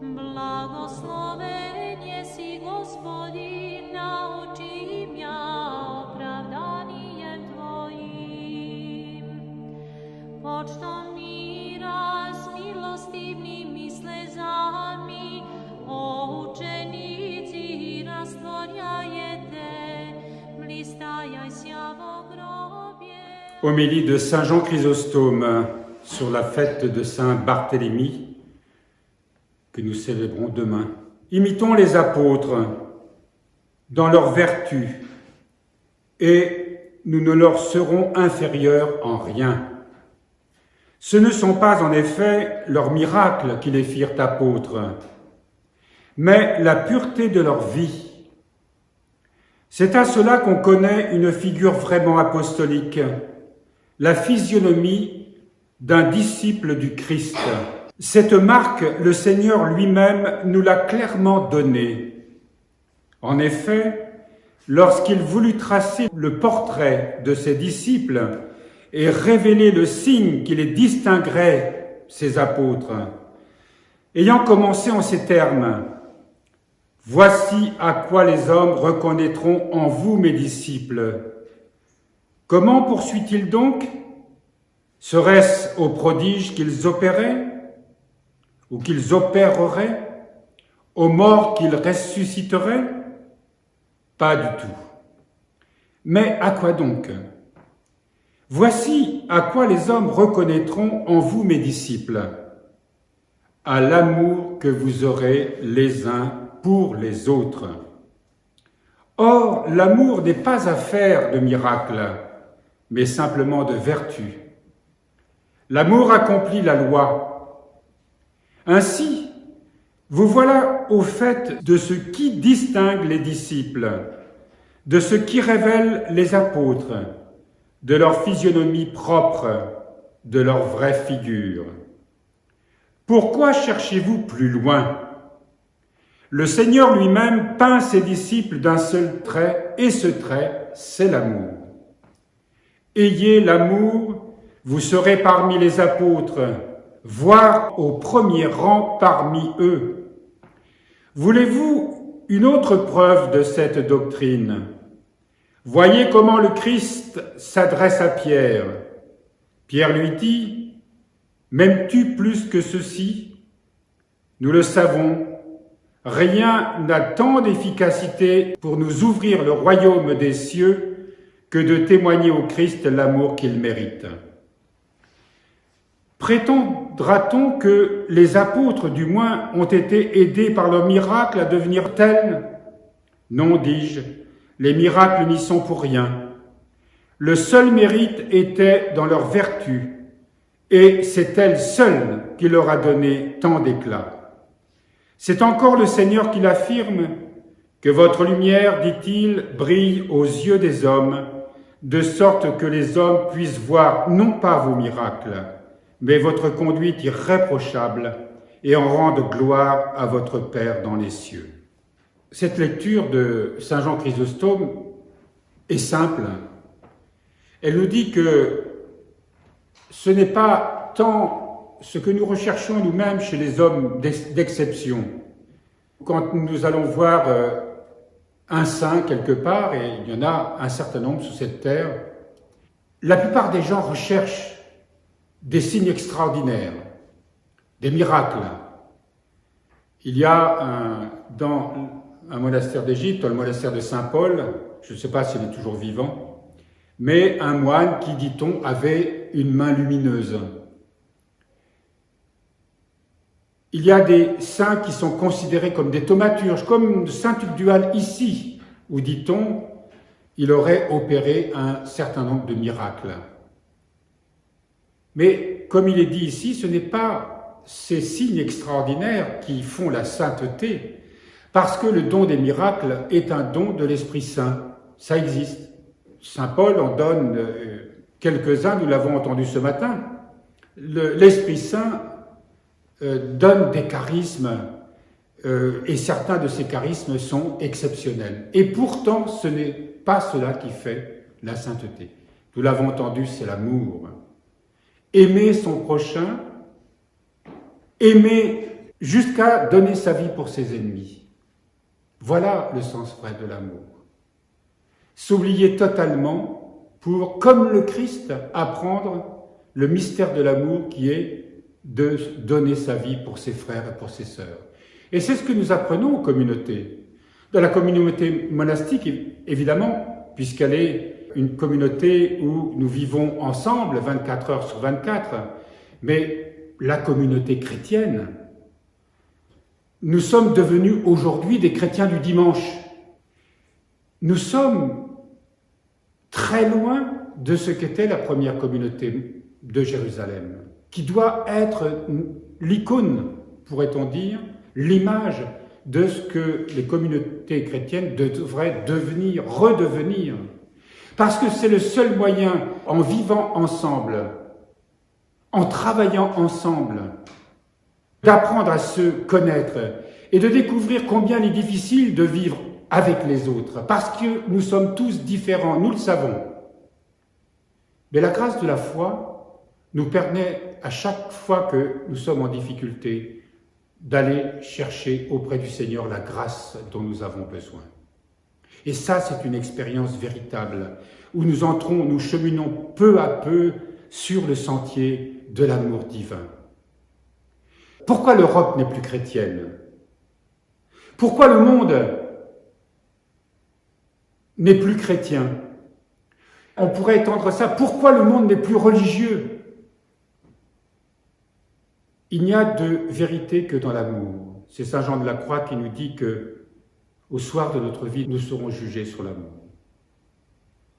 Blagosloven jesi Gospodin na oči mja opravdanijem Tvojim. Počtom mira s milostivnimi slezami, o učenici rastvorjajete, blistajajся v grobje. Homélie de Saint Jean Chrysostome sur la fête de Saint Barthélemy que nous célébrons demain. Imitons les apôtres dans leur vertu et nous ne leur serons inférieurs en rien. Ce ne sont pas en effet leurs miracles qui les firent apôtres, mais la pureté de leur vie. C'est à cela qu'on connaît une figure vraiment apostolique, la physionomie d'un disciple du Christ. Cette marque, le Seigneur lui-même nous l'a clairement donnée. En effet, lorsqu'il voulut tracer le portrait de ses disciples et révéler le signe qui les distinguerait, ses apôtres, ayant commencé en ces termes, « Voici à quoi les hommes reconnaîtront en vous, mes disciples. » Comment poursuit-il donc? Serait-ce aux prodiges qu'ils opéraient ou qu'ils opéreraient, aux morts qu'ils ressusciteraient? Pas du tout. Mais à quoi donc? Voici à quoi les hommes reconnaîtront en vous, mes disciples, à l'amour que vous aurez les uns pour les autres. Or, l'amour n'est pas affaire de miracle, mais simplement de vertu. L'amour accomplit la loi. Ainsi, vous voilà au fait de ce qui distingue les disciples, de ce qui révèle les apôtres, de leur physionomie propre, de leur vraie figure. Pourquoi cherchez-vous plus loin? Le Seigneur lui-même peint ses disciples d'un seul trait, et ce trait, c'est l'amour. Ayez l'amour, vous serez parmi les apôtres, voire au premier rang parmi eux. Voulez-vous une autre preuve de cette doctrine? Voyez comment le Christ s'adresse à Pierre. Pierre lui dit, « M'aimes-tu plus que ceci ?» Nous le savons, rien n'a tant d'efficacité pour nous ouvrir le royaume des cieux que de témoigner au Christ l'amour qu'il mérite. Prétendra-t-on que les apôtres, du moins, ont été aidés par leurs miracles à devenir tels? Non, dis-je, les miracles n'y sont pour rien. Le seul mérite était dans leur vertu, et c'est elle seule qui leur a donné tant d'éclat. C'est encore le Seigneur qui l'affirme, que votre lumière, dit-il, brille aux yeux des hommes, de sorte que les hommes puissent voir non pas vos miracles, mais votre conduite irréprochable, et en rendre gloire à votre Père dans les cieux. Cette lecture de Saint Jean Chrysostome est simple. Elle nous dit que ce n'est pas tant ce que nous recherchons nous-mêmes chez les hommes d'exception. Quand nous allons voir un saint quelque part, et il y en a un certain nombre sur cette terre, la plupart des gens recherchent des signes extraordinaires, des miracles. Il y a dans un monastère d'Égypte, le monastère de Saint-Paul, je ne sais pas s'il est toujours vivant, mais un moine qui, dit-on, avait une main lumineuse. Il y a des saints qui sont considérés comme des thaumaturges, comme Saint Tugdual ici, où, dit-on, il aurait opéré un certain nombre de miracles. Mais, comme il est dit ici, ce n'est pas ces signes extraordinaires qui font la sainteté, parce que le don des miracles est un don de l'Esprit Saint. Ça existe. Saint Paul en donne quelques-uns, nous l'avons entendu ce matin. L'Esprit Saint donne des charismes, et certains de ces charismes sont exceptionnels. Et pourtant, ce n'est pas cela qui fait la sainteté. Nous l'avons entendu, c'est l'amour. Aimer son prochain, aimer jusqu'à donner sa vie pour ses ennemis. Voilà le sens vrai de l'amour. S'oublier totalement pour, comme le Christ, apprendre le mystère de l'amour qui est de donner sa vie pour ses frères et pour ses sœurs. Et c'est ce que nous apprenons aux communautés. Dans la communauté monastique, évidemment, puisqu'elle est une communauté où nous vivons ensemble 24 heures sur 24, mais la communauté chrétienne, nous sommes devenus aujourd'hui des chrétiens du dimanche. Nous sommes très loin de ce qu'était la première communauté de Jérusalem, qui doit être l'icône, pourrait-on dire, l'image de ce que les communautés chrétiennes devraient devenir, redevenir. Parce que c'est le seul moyen, en vivant ensemble, en travaillant ensemble, d'apprendre à se connaître et de découvrir combien il est difficile de vivre avec les autres, parce que nous sommes tous différents, nous le savons. Mais la grâce de la foi nous permet, à chaque fois que nous sommes en difficulté, d'aller chercher auprès du Seigneur la grâce dont nous avons besoin. Et ça, c'est une expérience véritable, où nous entrons, nous cheminons peu à peu sur le sentier de l'amour divin. Pourquoi l'Europe n'est plus chrétienne? Pourquoi le monde n'est plus chrétien? On pourrait étendre ça. Pourquoi le monde n'est plus religieux? Il n'y a de vérité que dans l'amour. C'est Saint Jean de la Croix qui nous dit que, au soir de notre vie, nous serons jugés sur l'amour.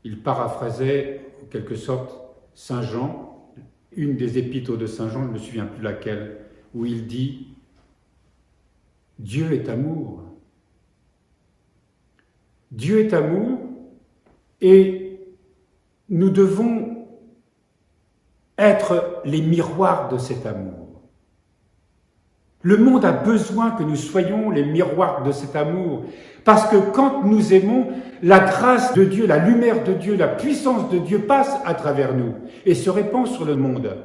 Il paraphrasait, en quelque sorte, Saint Jean, une des épîtres de Saint Jean, je ne me souviens plus laquelle, où il dit « Dieu est amour ». Dieu est amour et nous devons être les miroirs de cet amour. Le monde a besoin que nous soyons les miroirs de cet amour, parce que quand nous aimons, la grâce de Dieu, la lumière de Dieu, la puissance de Dieu passe à travers nous et se répand sur le monde.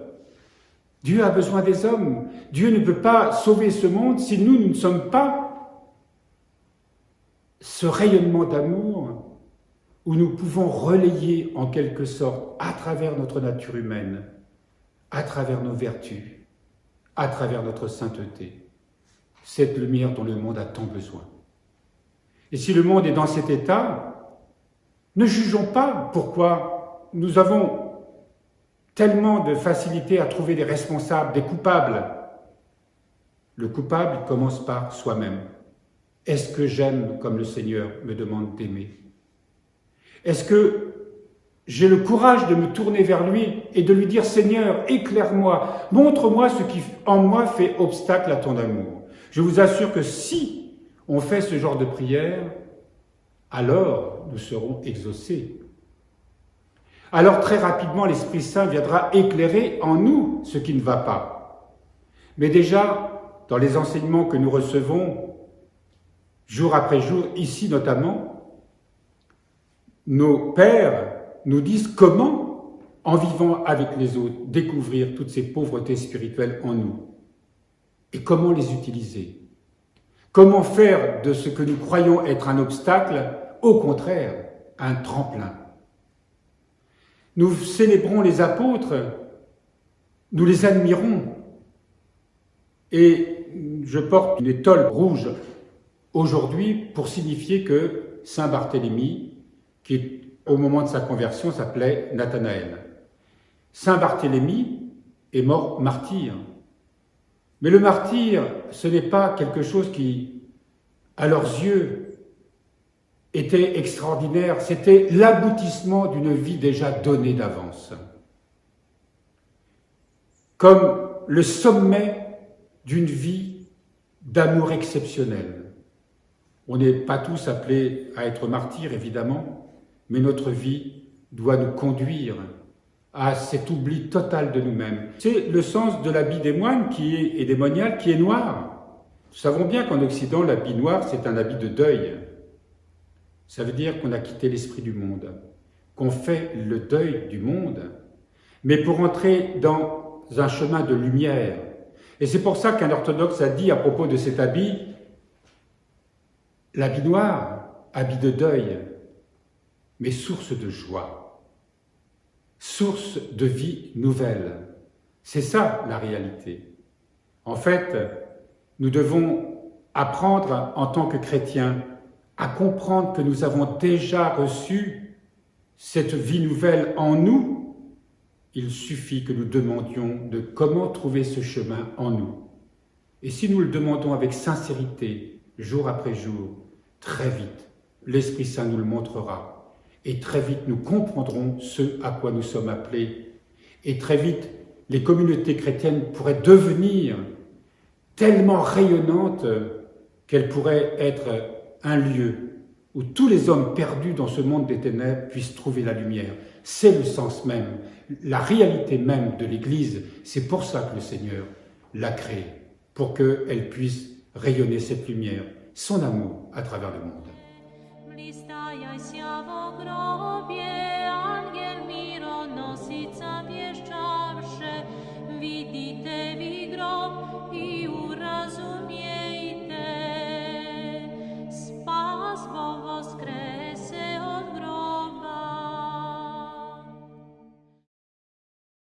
Dieu a besoin des hommes. Dieu ne peut pas sauver ce monde si nous ne sommes pas ce rayonnement d'amour où nous pouvons relayer en quelque sorte à travers notre nature humaine, à travers nos vertus, à travers notre sainteté, cette lumière dont le monde a tant besoin. Et si le monde est dans cet état, ne jugeons pas pourquoi nous avons tellement de facilité à trouver des responsables, des coupables. Le coupable commence par soi-même. Est-ce que j'aime comme le Seigneur me demande d'aimer? Est-ce que j'ai le courage de me tourner vers lui et de lui dire « Seigneur, éclaire-moi, montre-moi ce qui en moi fait obstacle à ton amour ». Je vous assure que si on fait ce genre de prière, alors nous serons exaucés. Alors très rapidement, l'Esprit Saint viendra éclairer en nous ce qui ne va pas. Mais déjà, dans les enseignements que nous recevons, jour après jour, ici notamment, nos pères nous disent comment, en vivant avec les autres, découvrir toutes ces pauvretés spirituelles en nous. Et comment les utiliser? Comment faire de ce que nous croyons être un obstacle, au contraire, un tremplin? Nous célébrons les apôtres, nous les admirons. Et je porte une étole rouge aujourd'hui pour signifier que Saint Barthélemy, qui au moment de sa conversion s'appelait Nathanaël. Saint Barthélemy est mort martyr. Mais le martyr, ce n'est pas quelque chose qui, à leurs yeux, était extraordinaire. C'était l'aboutissement d'une vie déjà donnée d'avance. Comme le sommet d'une vie d'amour exceptionnel. On n'est pas tous appelés à être martyrs, évidemment, mais notre vie doit nous conduire à cet oubli total de nous-mêmes. C'est le sens de l'habit des moines et des moniales qui est noir. Nous savons bien qu'en Occident, l'habit noir, c'est un habit de deuil. Ça veut dire qu'on a quitté l'esprit du monde, qu'on fait le deuil du monde, mais pour entrer dans un chemin de lumière. Et c'est pour ça qu'un orthodoxe a dit à propos de cet habit, l'habit noir, habit de deuil, mais source de joie, source de vie nouvelle. C'est ça la réalité. En fait, nous devons apprendre en tant que chrétiens à comprendre que nous avons déjà reçu cette vie nouvelle en nous. Il suffit que nous demandions de comment trouver ce chemin en nous. Et si nous le demandons avec sincérité, jour après jour, très vite, l'Esprit Saint nous le montrera. Et très vite, nous comprendrons ce à quoi nous sommes appelés. Et très vite, les communautés chrétiennes pourraient devenir tellement rayonnantes qu'elles pourraient être un lieu où tous les hommes perdus dans ce monde des ténèbres puissent trouver la lumière. C'est le sens même, la réalité même de l'Église. C'est pour ça que le Seigneur l'a créée, pour qu'elle puisse rayonner cette lumière, son amour à travers le monde.